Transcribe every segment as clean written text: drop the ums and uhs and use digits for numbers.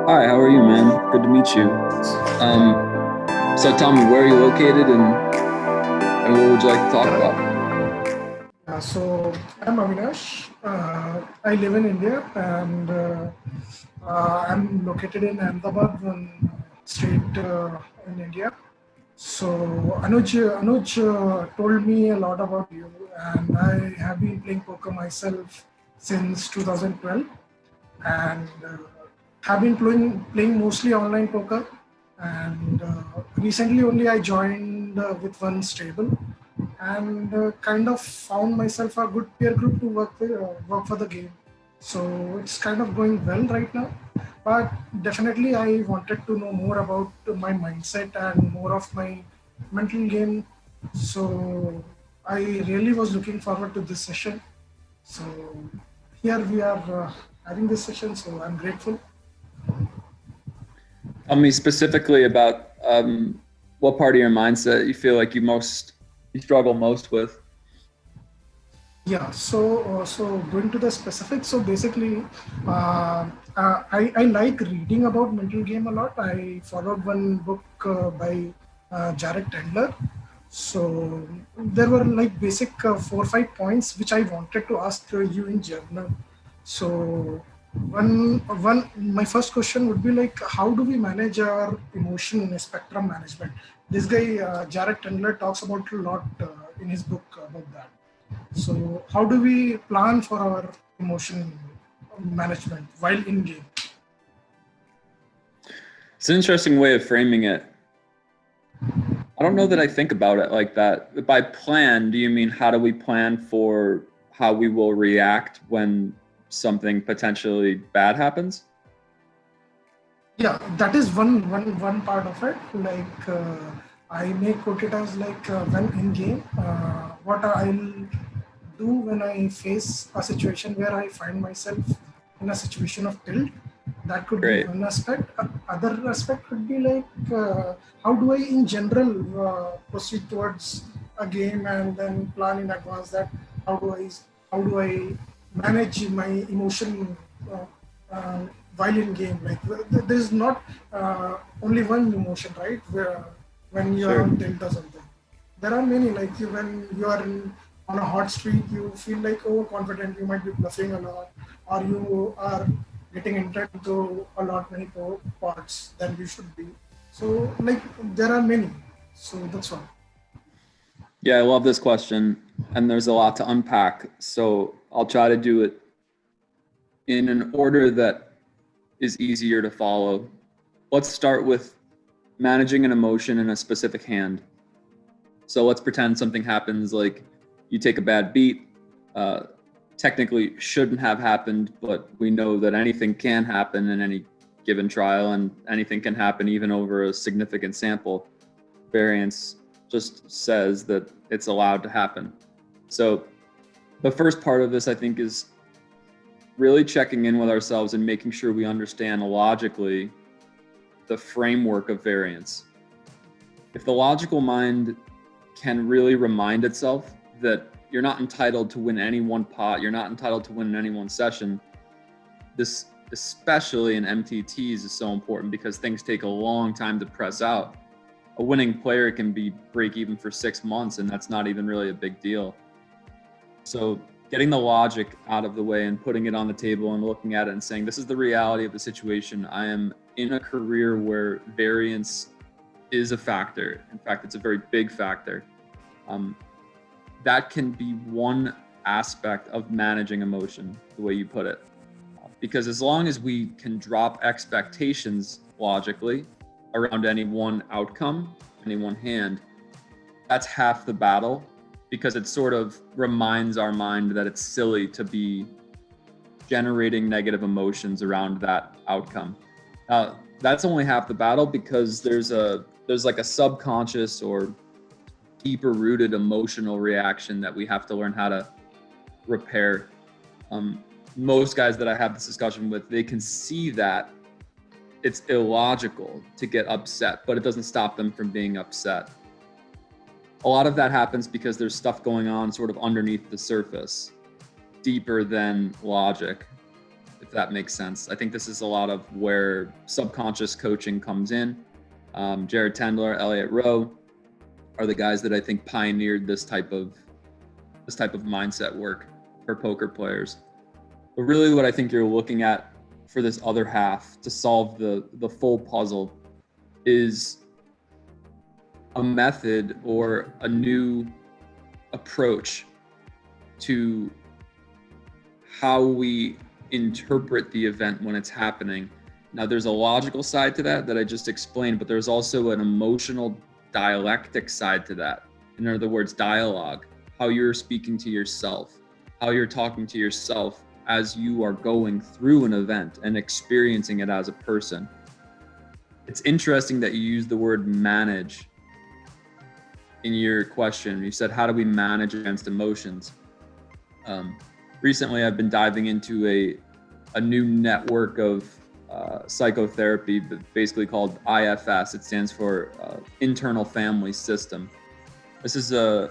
Hi, how are you, man? Good to meet you. So tell me, where are you located and what would you like to talk Yeah, about? so I'm Avinash. I live in India and I'm located in Ahmedabad, one state in India. So Anuj told me a lot about you, and I have been playing poker myself since 2012, and have been playing mostly online poker. And recently, only I joined with one stable, and kind of found myself a good peer group to work for the game. So it's kind of going well right now. But definitely, I wanted to know more about my mindset and more of my mental game. So I really was looking forward to this session. So here we are having this session, so I'm grateful. Tell me specifically about what part of your mindset you feel like you struggle most with. Yeah, so going to the specifics. So basically, I like reading about mental game a lot. I followed one book by Jared Tendler. So there were like basic 4 or 5 points which I wanted to ask you in general. So my first question would be like, how do we manage our emotion in a spectrum management? This guy Jared Tendler talks about a lot in his book about that. So, how do we plan for our emotion management while in game? It's an interesting way of framing it. I don't know that I think about it like that. By plan, do you mean how do we plan for how we will react when something potentially bad happens? Yeah, that is one part of it. Like I may quote it as like when in game, what I'll do when I face a situation where I find myself in a situation of tilt. That could be Great. one aspect. Other aspect could be like how do I in general proceed towards a game and then plan in advance that how do I how do I manage my emotion uh, uh, while in game. Like there is not only one emotion, right? Where when you are Sure. on tilt or something, there are many. Like when you are on a hot streak, you feel like overconfident. You might be bluffing a lot, or you are getting entered into a lot many parts than you should be. So like there are many. So that's all. Yeah, I love this question, and there's a lot to unpack. So I'll try to do it in an order that is easier to follow. Let's start with managing an emotion in a specific hand. So let's pretend something happens like you take a bad beat. Uh, Technically shouldn't have happened, but we know that anything can happen in any given trial and anything can happen even over a significant sample. Variance just says that it's allowed to happen. So the first part of this, I think, is really checking in with ourselves and making sure we understand logically the framework of variance. If the logical mind can really remind itself that you're not entitled to win any one pot, you're not entitled to win in any one session, this, especially in MTTs, is so important because things take a long time to press out. A winning player can be break even for 6 months, and that's not even really a big deal. So getting the logic out of the way and putting it on the table and looking at it and saying, this is the reality of the situation. I am in a career where variance is a factor. In fact, it's a very big factor. Um, that can be one aspect of managing emotion, the way you put it. Because as long as we can drop expectations logically around any one outcome, any one hand, that's half the battle because it sort of reminds our mind that it's silly to be generating negative emotions around that outcome. That's only half the battle because there's like a subconscious or deeper rooted emotional reaction that we have to learn how to repair. Um, Most guys that I have this discussion with, they can see that it's illogical to get upset, but it doesn't stop them from being upset. A lot of that happens because there's stuff going on sort of underneath the surface, deeper than logic. that makes sense. I think this is a lot of where subconscious coaching comes in. Jared Tendler, Elliot Rowe are the guys that I think pioneered this type of mindset work for poker players. But really what I think you're looking at for this other half to solve the full puzzle is a method or a new approach to how we interpret the event when it's happening. Now, there's a logical side to that I just explained, but there's also an emotional dialectic side to that. In other words, dialogue, how you're speaking to yourself, how you're talking to yourself as you are going through an event and experiencing it as a person. It's interesting that you use the word manage in your question. You said, how do we manage against emotions? Recently, I've been diving into a new network of psychotherapy, but basically called IFS. It stands for Internal Family System. This is a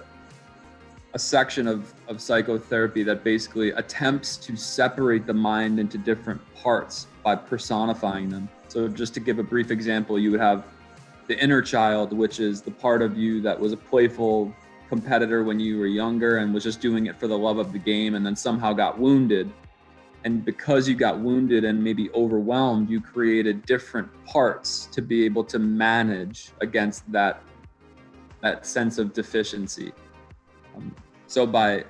section of psychotherapy that basically attempts to separate the mind into different parts by personifying them. So just to give a brief example, you would have the inner child, which is the part of you that was a playful competitor when you were younger and was just doing it for the love of the game, and then somehow got wounded. And because you got wounded and maybe overwhelmed, you created different parts to be able to manage against that sense of deficiency. So by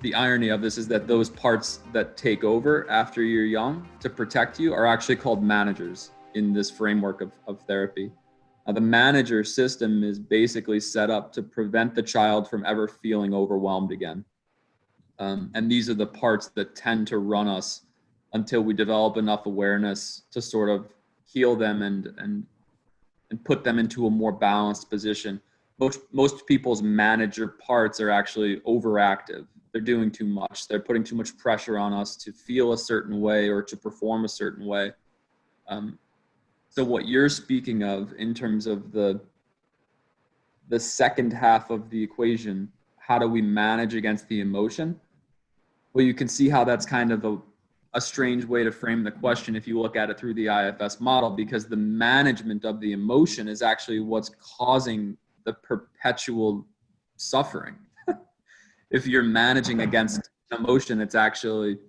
the irony of this is that those parts that take over after you're young to protect you are actually called managers in this framework of therapy. The manager system is basically set up to prevent the child from ever feeling overwhelmed again. And these are the parts that tend to run us until we develop enough awareness to sort of heal them and put them into a more balanced position. Most people's manager parts are actually overactive. They're doing too much. They're putting too much pressure on us to feel a certain way or to perform a certain way. So what you're speaking of in terms of the second half of the equation, how do we manage against the emotion? Well, you can see how that's kind of a strange way to frame the question if you look at it through the IFS model, because the management of the emotion is actually what's causing the perpetual suffering. If you're managing against emotion, it's actually,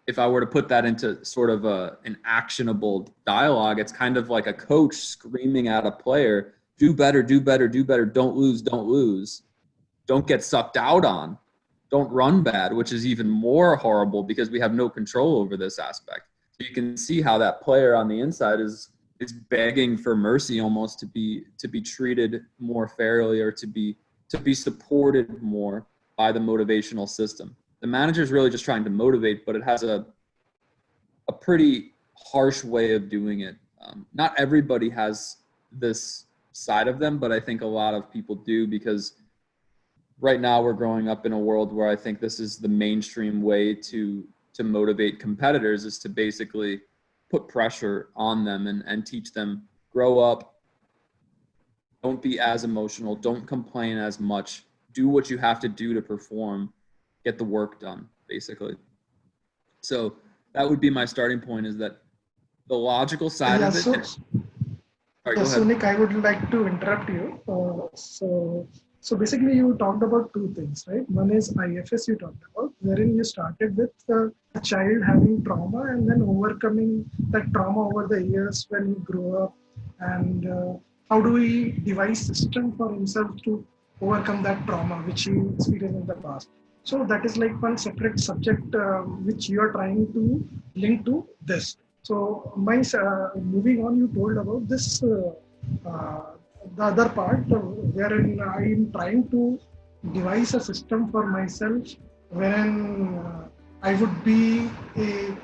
if I were to put that into sort of an actionable dialogue, it's kind of like a coach screaming at a player, do better, do better, do better, don't lose, don't get sucked out on, don't run bad, which is even more horrible because we have no control over this aspect. So you can see how that player on the inside is begging for mercy almost to be treated more fairly or to be supported more by the motivational system. The manager is really just trying to motivate, but it has a pretty harsh way of doing it. Not everybody has this side of them, but I think a lot of people do, because right now we're growing up in a world where I think this is the mainstream way to motivate competitors, is to basically put pressure on them and teach them, grow up, don't be as emotional, don't complain as much, do what you have to do to perform, get the work done, basically. So that would be my starting point, is that the logical side of it. Sorry, so Nick, I would like to interrupt you. So basically you talked about two things, right? One is IFS you talked about, wherein you started with a child having trauma and then overcoming that trauma over the years when he grew up, and how do we devise system for himself to overcome that trauma which he experienced in the past. So that is like one separate subject which you are trying to link to this. So moving on, you told about this the other part wherein I am trying to devise a system for myself wherein I would be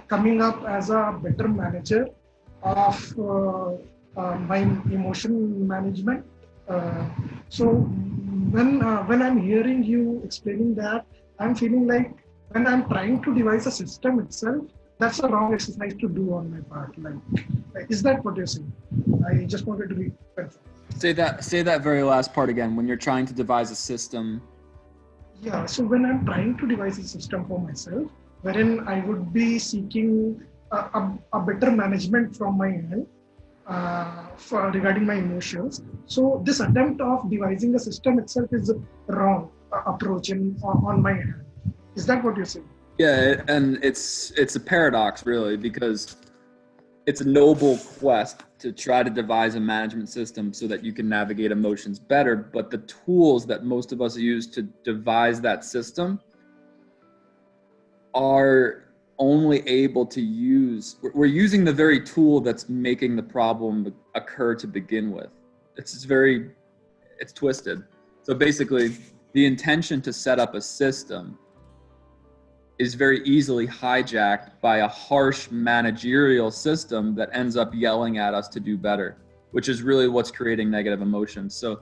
coming up as a better manager of my emotion management. So when I'm hearing you explaining that, I'm feeling like when I'm trying to devise a system itself, that's a wrong exercise to do on my part. Like, is that what you're saying? I just wanted to be confirmed. Say that very last part again. When you're trying to devise a system. Yeah. So when I'm trying to devise a system for myself, wherein I would be seeking a better management from my end regarding my emotions. So this attempt of devising a system itself is a wrong approach on my end. Is that what you say? Yeah, and it's a paradox really, because it's a noble quest to try to devise a management system so that you can navigate emotions better, but the tools that most of us use to devise that system are only able to use, we're using the very tool that's making the problem occur to begin with. It's twisted. So basically, the intention to set up a system is very easily hijacked by a harsh managerial system that ends up yelling at us to do better, which is really what's creating negative emotions. So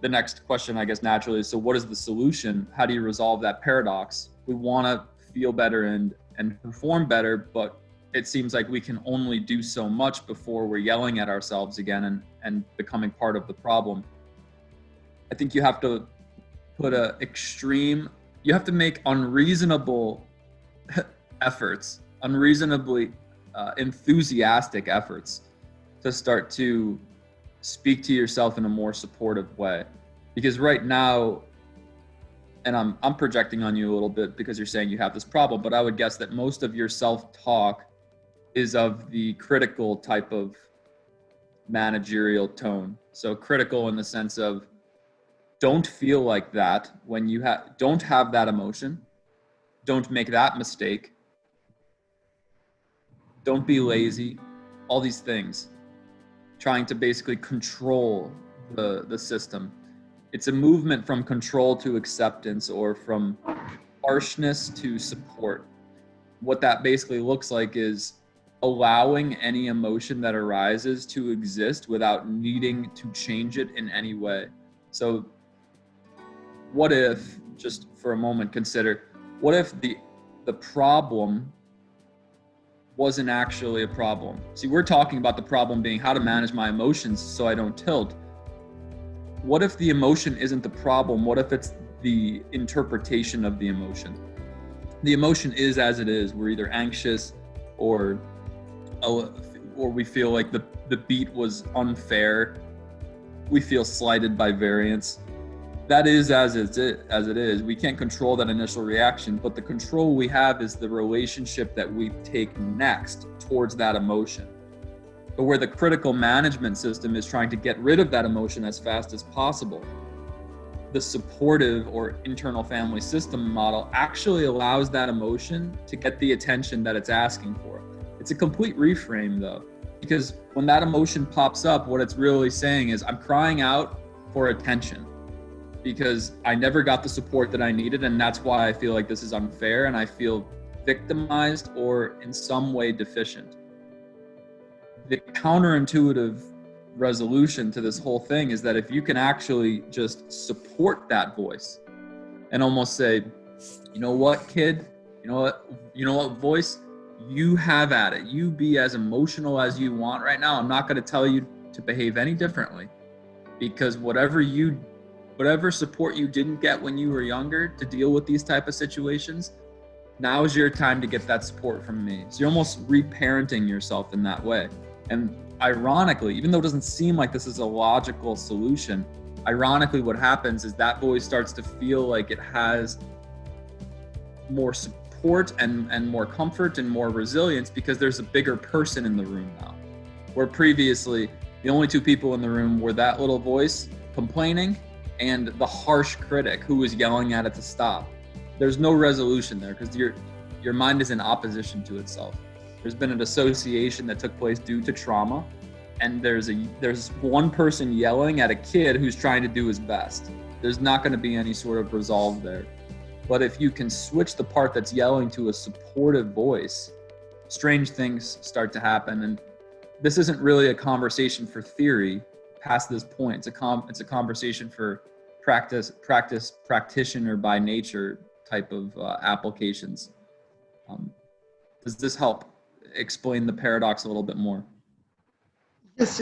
the next question, I guess, naturally is, so what is the solution? How do you resolve that paradox? We want to feel better and perform better, but it seems like we can only do so much before we're yelling at ourselves again and becoming part of the problem. I think you have to put you have to make unreasonable efforts, unreasonably enthusiastic efforts to start to speak to yourself in a more supportive way. Because right now, and I'm projecting on you a little bit because you're saying you have this problem, but I would guess that most of your self-talk is of the critical type of managerial tone. So critical in the sense of, don't feel like that when you don't have that emotion, don't make that mistake, don't be lazy, all these things, trying to basically control the system. It's a movement from control to acceptance, or from harshness to support. What that basically looks like is allowing any emotion that arises to exist without needing to change it in any way. So what if, just for a moment, consider, what if the problem wasn't actually a problem? See, we're talking about the problem being how to manage my emotions so I don't tilt. What if the emotion isn't the problem? What if it's the interpretation of the emotion? The emotion is as it is. We're either anxious or we feel like the beat was unfair. We feel slighted by variance. That is as it is. We can't control that initial reaction, but the control we have is the relationship that we take next towards that emotion. But where the critical management system is trying to get rid of that emotion as fast as possible, the supportive or internal family system model actually allows that emotion to get the attention that it's asking for. It's a complete reframe though, because when that emotion pops up, what it's really saying is, I'm crying out for attention because I never got the support that I needed, and that's why I feel like this is unfair and I feel victimized or in some way deficient. The counterintuitive resolution to this whole thing is that if you can actually just support that voice and almost say, you know what, kid, you know what, voice, you have at it. You be as emotional as you want right now. I'm not going to tell you to behave any differently, because whatever support you didn't get when you were younger to deal with these type of situations, now is your time to get that support from me. So you're almost reparenting yourself in that way. And ironically, even though it doesn't seem like this is a logical solution, ironically what happens is that voice starts to feel like it has more support and more comfort and more resilience, because there's a bigger person in the room now. Where previously, the only two people in the room were that little voice complaining and the harsh critic who was yelling at it to stop. There's no resolution there because your mind is in opposition to itself. There's been an association that took place due to trauma, and there's one person yelling at a kid who's trying to do his best. There's not going to be any sort of resolve there. But if you can switch the part that's yelling to a supportive voice, strange things start to happen. And this isn't really a conversation for theory past this point. It's a conversation for practitioner by nature type of applications. Does this help explain the paradox a little bit more? Yes.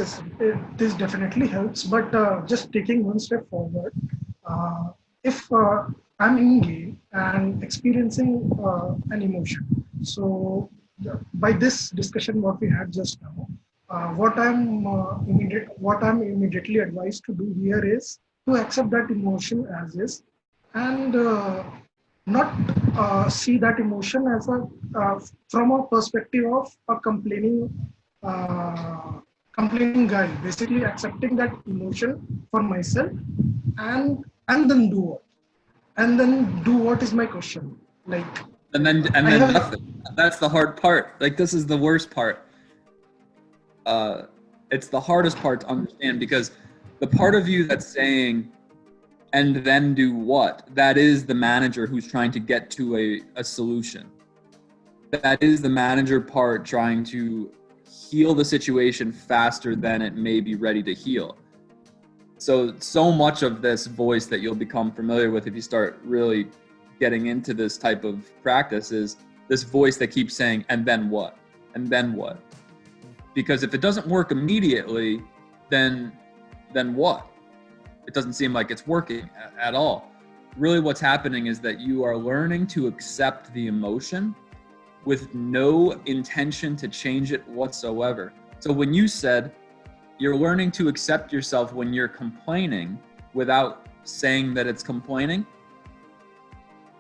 This definitely helps. But just taking one step forward, if I'm Inge and experiencing an emotion. So by this discussion, what we had just now, what I'm immediately advised to do here is to accept that emotion as is, and not see that emotion as a from a perspective of a uh, complaining guy. Basically, accepting that emotion for myself, and then do what? And then do what is my question? Like And I then have. nothing. That's the hard part. Like, this is the worst part. uh, it's the hardest part to understand, because the part of you that's saying, and then do what? That is the manager who's trying to get to a solution. That is the manager part trying to heal the situation faster than it may be ready to heal. So much of this voice that you'll become familiar with if you start really getting into this type of practice is this voice that keeps saying, and then what? And then what? Because if it doesn't work immediately, then what? It doesn't seem like it's working at all. Really, what's happening is that you are learning to accept the emotion with no intention to change it whatsoever. So when you said you're learning to accept yourself when you're complaining without saying that it's complaining,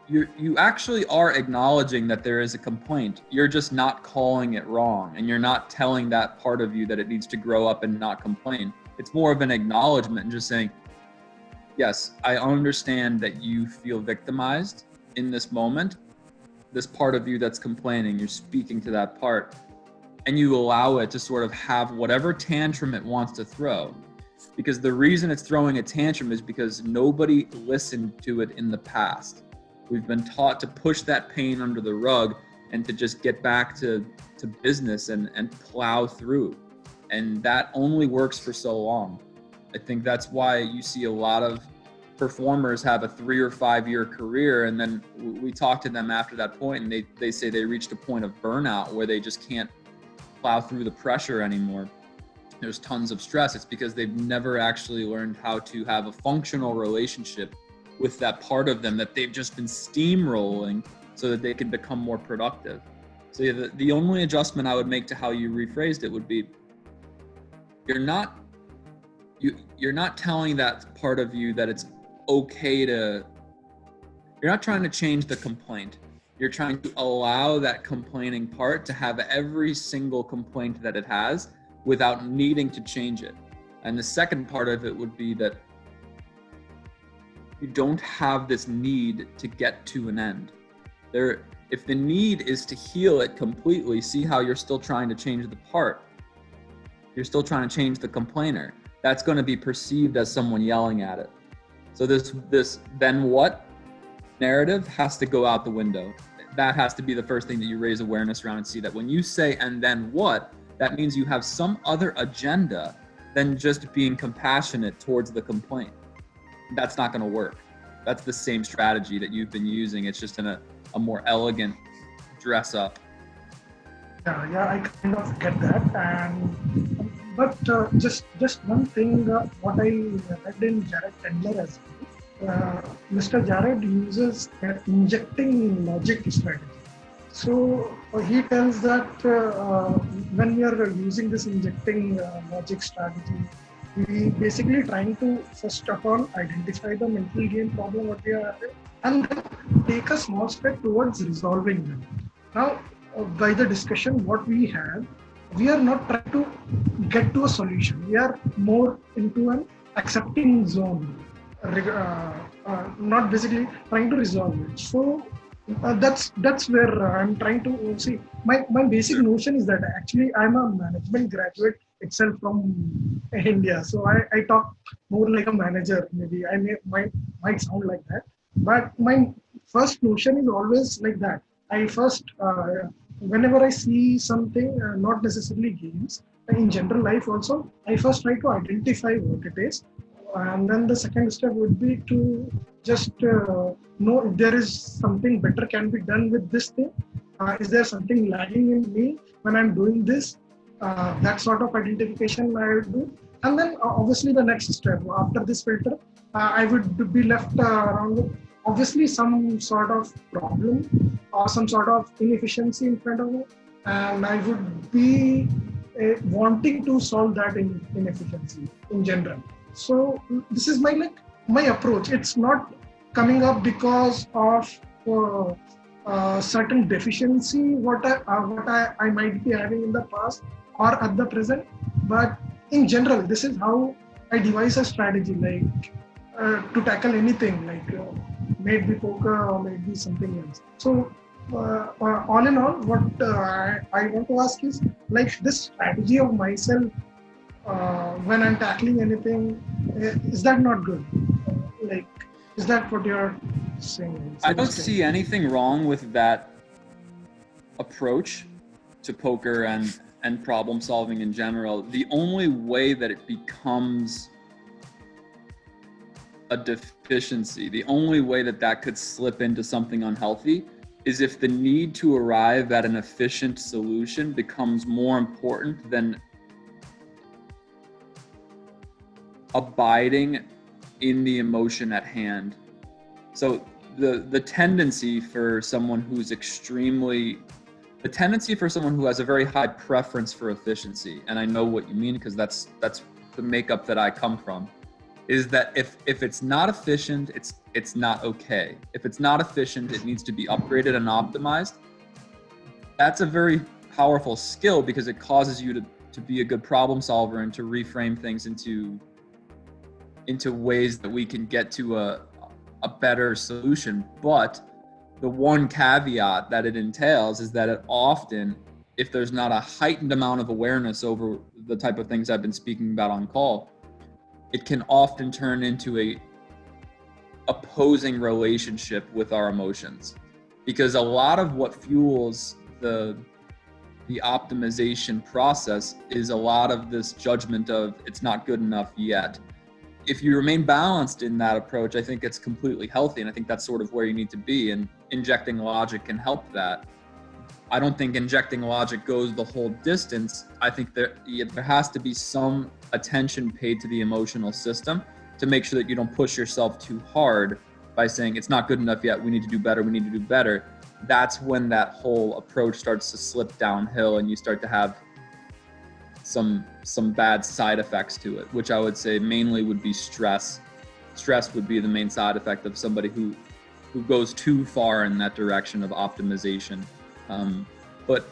you actually are acknowledging that there is a complaint. You're just not calling it wrong, and you're not telling that part of you that it needs to grow up and not complain. It's more of an acknowledgement and just saying, yes, I understand that you feel victimized in this moment. This part of you that's complaining, you're speaking to that part, and you allow it to sort of have whatever tantrum it wants to throw. Because the reason it's throwing a tantrum is because nobody listened to it in the past. We've been taught to push that pain under the rug and to just get back to business and plow through. And that only works for so long. I think that's why you see a lot of performers have a 3 or 5 year career, and then we talk to them after that point, and they say they reached a point of burnout where they just can't plow through the pressure anymore. There's tons of stress. It's because they've never actually learned how to have a functional relationship with that part of them that they've just been steamrolling so that they can become more productive. So yeah, the only adjustment I would make to how you rephrased it would be, you're not telling that part of you that it's okay to, you're not trying to change the complaint. You're trying to allow that complaining part to have every single complaint that it has without needing to change it. And the second part of it would be that you don't have this need to get to an end. If the need is to heal it completely, see how you're still trying to change the part. You're still trying to change the complainer. That's going to be perceived as someone yelling at it. So this then what narrative has to go out the window. That has to be the first thing that you raise awareness around, and see that when you say, and then what, that means you have some other agenda than just being compassionate towards the complaint. That's not going to work. That's the same strategy that you've been using. It's just in a more elegant dress up. Yeah, I kind of get that, and but just one thing, what I read in Jared Tendler as well. Mr. Jared uses injecting logic strategy. So he tells that when we are using this injecting logic strategy, we basically trying to first of all identify the mental game problem what we are having, and then take a small step towards resolving them. Now, by the discussion what we had, we are not trying to get to a solution. We are more into an accepting zone, not basically trying to resolve it. So that's where I'm trying to see. My basic notion is that actually I'm a management graduate itself from India, so I talk more like a manager. Maybe might sound like that, but my first notion is always like that. I first whenever I see something, not necessarily games, in general life also, I first try to identify what it is, and then the second step would be to just know if there is something better can be done with this thing. Is there something lagging in me when I'm doing this? That sort of identification I would do. And then obviously the next step after this filter, I would be left around with obviously some sort of problem or some sort of inefficiency in front of me, and I would be wanting to solve that inefficiency in general. So this is my approach. It's not coming up because of certain deficiency what I might be having in the past or at the present, but in general, this is how I devise a strategy, like to tackle anything, like maybe poker or maybe something else. So all in all, what I want to ask is, like, this strategy of myself when I'm tackling anything, is that not good? Like, is that what you're saying? I don't see anything wrong with that approach to poker and problem solving in general. The only way that it becomes a deficiency, the only way that that could slip into something unhealthy is if the need to arrive at an efficient solution becomes more important than abiding in the emotion at hand. So the tendency for someone who has a very high preference for efficiency, and I know what you mean because that's the makeup that I come from, is that if it's not efficient, it's not okay. If it's not efficient, it needs to be upgraded and optimized. That's a very powerful skill because it causes you to be a good problem solver and to reframe things into ways that we can get to a better solution. But the one caveat that it entails is that it often, if there's not a heightened amount of awareness over the type of things I've been speaking about on call, it can often turn into a opposing relationship with our emotions. Because a lot of what fuels the optimization process is a lot of this judgment of it's not good enough yet. If you remain balanced in that approach, I think it's completely healthy, and I think that's sort of where you need to be, and injecting logic can help that. I don't think injecting logic goes the whole distance. I think there has to be some attention paid to the emotional system to make sure that you don't push yourself too hard by saying it's not good enough yet, we need to do better. That's when that whole approach starts to slip downhill and you start to have some bad side effects to it, which I would say mainly would be stress. Stress would be the main side effect of somebody who goes too far in that direction of optimization. But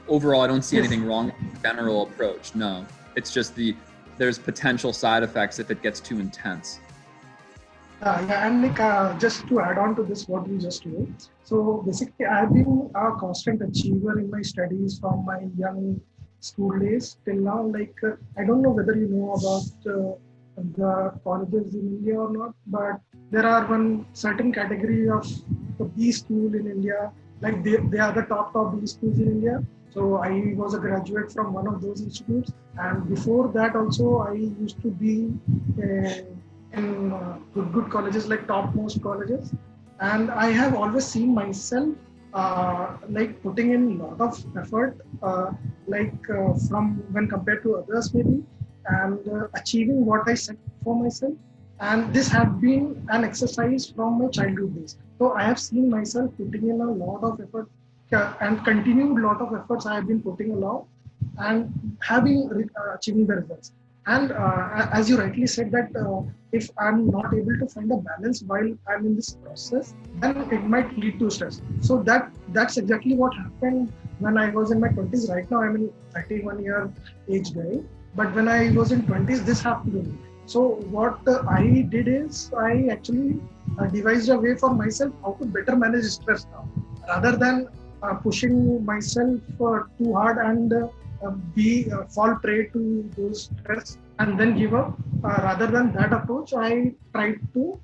overall, I don't see anything wrong with the general approach. No, it's just there's potential side effects if it gets too intense. Yeah, and just to add on to this, what you just told. So basically, I've been a constant achiever in my studies from my young school days till now. I don't know whether you know about the colleges in India or not, but there are one certain category of the B school in India. Like they are the top B schools in India. So I was a graduate from one of those institutes, and before that also I used to be in good colleges, like topmost colleges, and I have always seen myself like putting in a lot of effort, from when compared to others maybe, and achieving what I set for myself. And this had been an exercise from my childhood days. So I have seen myself putting in a lot of effort and continued lot of efforts I have been putting along and achieving the results. And as you rightly said that if I'm not able to find a balance while I'm in this process, then it might lead to stress. So that's exactly what happened when I was in my 20s. Right now I'm in 31-year age guy, but when I was in 20s, this happened to me. So what I did is I actually devised a way for myself how to better manage stress now, rather than pushing myself too hard and fall prey to those stress and then give up. Rather than that approach, I tried to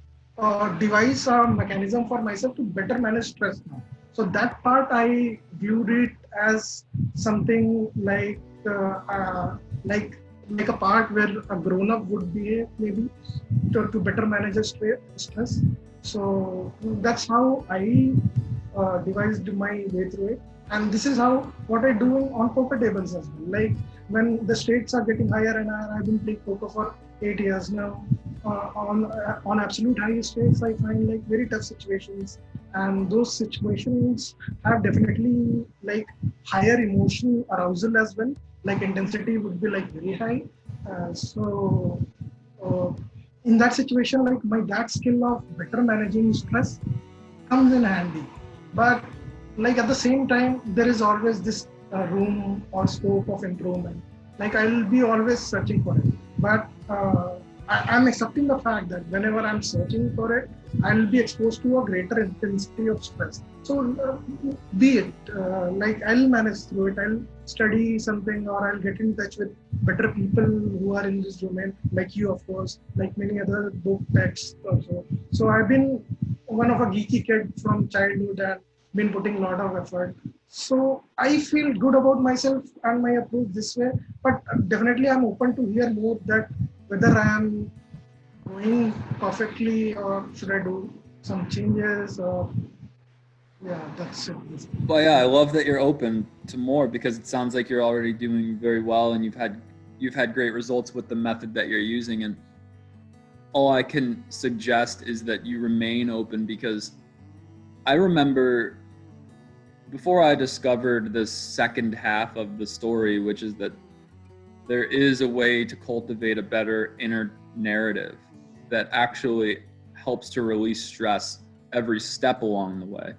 devise a mechanism for myself to better manage stress now. So that part I viewed it as something like a part where a grown-up would behave maybe to better manage a stress. So that's how I devised my way through it. And this is how what I do on poker tables as well. Like when the stakes are getting higher and I've been playing poker for 8 years now, on absolute high stress, I find like very tough situations, and those situations have definitely like higher emotional arousal as well. Like intensity would be like very high. So uh, in that situation, like my that skill of better managing stress comes in handy. But like at the same time, there is always this room or scope of improvement. Like I'll be always searching for it. But I'm accepting the fact that whenever I'm searching for it, I'll be exposed to a greater intensity of stress. So be it like I'll manage through it. I'll study something or I'll get in touch with better people who are in this domain, like you, of course, like many other book texts also. So I've been one of a geeky kid from childhood and been putting a lot of effort. So I feel good about myself and my approach this way. But definitely I'm open to hear more that whether I am going perfectly or should I do some changes or yeah, that's it. Well, yeah, I love that you're open to more because it sounds like you're already doing very well and you've had great results with the method that you're using. And all I can suggest is that you remain open, because I remember before I discovered the second half of the story, which is that there is a way to cultivate a better inner narrative that actually helps to release stress every step along the way.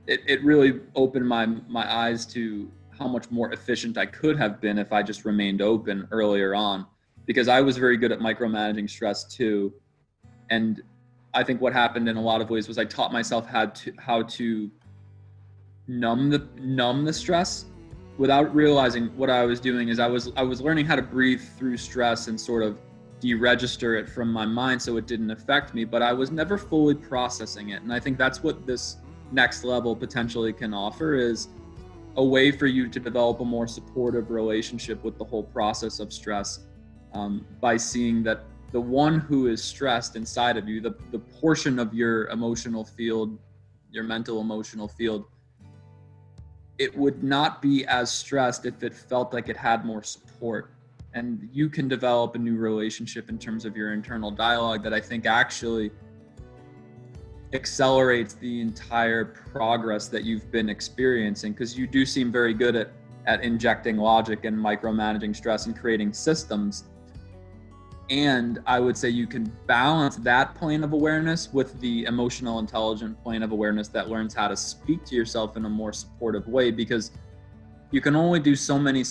It really opened my eyes to how much more efficient I could have been if I just remained open earlier on, because I was very good at micromanaging stress too. And I think what happened in a lot of ways was I taught myself how to numb the stress without realizing what I was doing. Is I was learning how to breathe through stress and sort of deregister it from my mind so it didn't affect me, but I was never fully processing it. And I think that's what this next level potentially can offer, is a way for you to develop a more supportive relationship with the whole process of stress, by seeing that the one who is stressed inside of you, the portion of your emotional field, your mental emotional field, it would not be as stressed if it felt like it had more support. And you can develop a new relationship in terms of your internal dialogue that I think actually accelerates the entire progress that you've been experiencing, because you do seem very good at injecting logic and micromanaging stress and creating systems. And I would say you can balance that plane of awareness with the emotional intelligent plane of awareness that learns how to speak to yourself in a more supportive way, because you can only do so many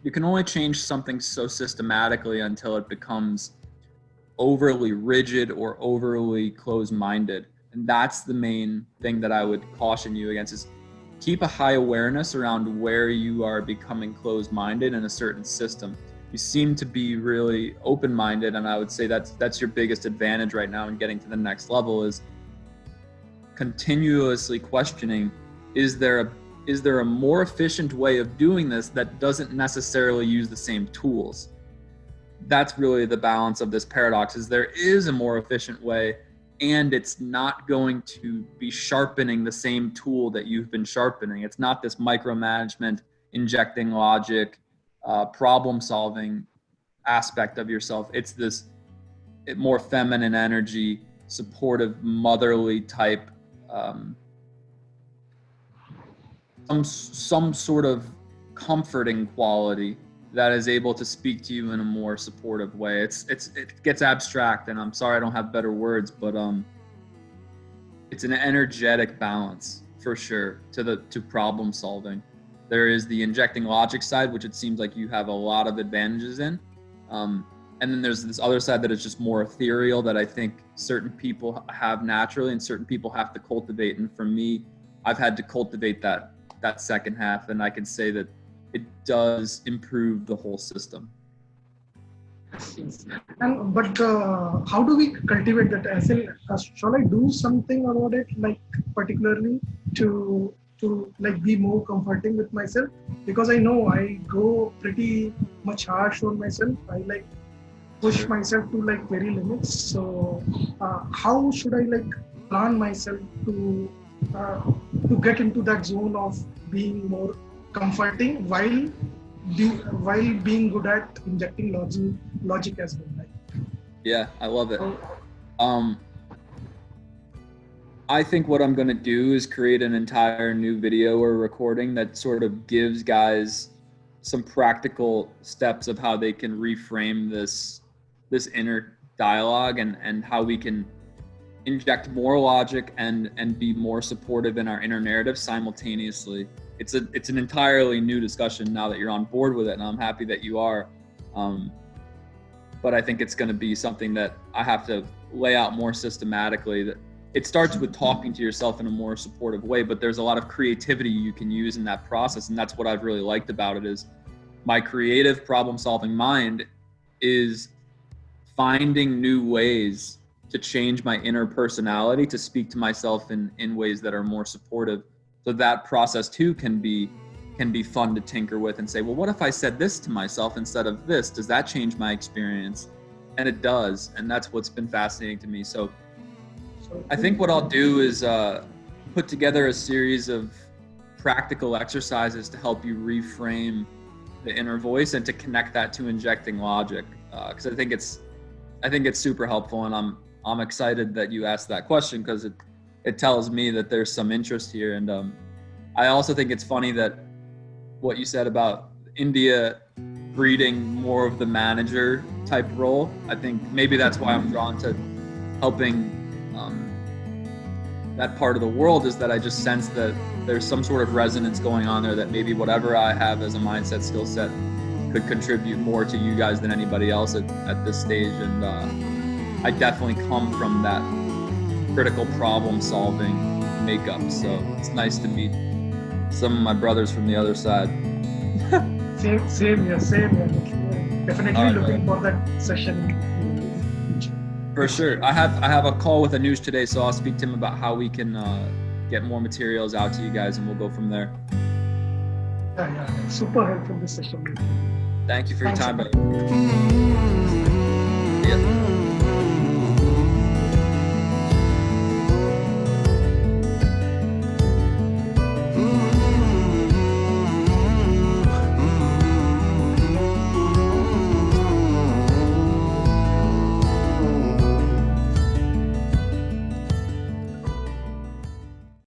you can only change something so systematically until it becomes overly rigid or overly closed-minded. And that's the main thing that I would caution you against, is keep a high awareness around where you are becoming closed-minded in a certain system. You seem to be really open-minded, and I would say that's your biggest advantage right now in getting to the next level, is continuously questioning, is there a more efficient way of doing this that doesn't necessarily use the same tools? That's really the balance of this paradox, is there is a more efficient way, and it's not going to be sharpening the same tool that you've been sharpening. It's not this micromanagement, injecting logic, problem solving aspect of yourself. It's this more feminine energy, supportive, motherly type, some sort of comforting quality that is able to speak to you in a more supportive way. It gets abstract, and I'm sorry I don't have better words, but it's an energetic balance for sure to problem solving. There is the injecting logic side, which it seems like you have a lot of advantages in, and then there's this other side that is just more ethereal, that I think certain people have naturally and certain people have to cultivate. And for me, I've had to cultivate that second half, and I can say that it does improve the whole system. And but how do we cultivate that? As in, shall I do something about it, like particularly to like be more comforting with myself? Because I know I go pretty much harsh on myself. I like push myself to like very limits. So how should I like plan myself to get into that zone of being more comforting while being good at injecting logic as well? Like, Yeah, I love it. So, I think what I'm going to do is create an entire new video or recording that sort of gives guys some practical steps of how they can reframe this inner dialogue, and how we can inject more logic and be more supportive in our inner narrative simultaneously. It's an entirely new discussion now that you're on board with it, and I'm happy that you are. Um, but I think it's going to be something that I have to lay out more systematically. That it starts with talking to yourself in a more supportive way, but there's a lot of creativity you can use in that process, and that's what I've really liked about it. Is my creative problem-solving mind is finding new ways to change my inner personality to speak to myself in ways that are more supportive. So that process too can be fun to tinker with and say, well, what if I said this to myself instead of this? Does that change my experience? And it does, and that's what's been fascinating to me. So I think what I'll do is put together a series of practical exercises to help you reframe the inner voice and to connect that to injecting logic, because I think it's super helpful, and I'm excited that you asked that question, because it tells me that there's some interest here. And I also think it's funny that what you said about India breeding more of the manager type role. I think maybe that's why I'm drawn to helping that part of the world, is that I just sense that there's some sort of resonance going on there, that maybe whatever I have as a mindset skill set could contribute more to you guys than anybody else at this stage. And I definitely come from that critical problem solving makeup. So it's nice to meet some of my brothers from the other side. same here. Definitely All right, looking brother. for that session. For sure. I have a call with Anush today, so I'll speak to him about how we can get more materials out to you guys, and we'll go from there. Yeah. Super helpful this session. Thank you for your Thanks a time, lot. brother. Yeah.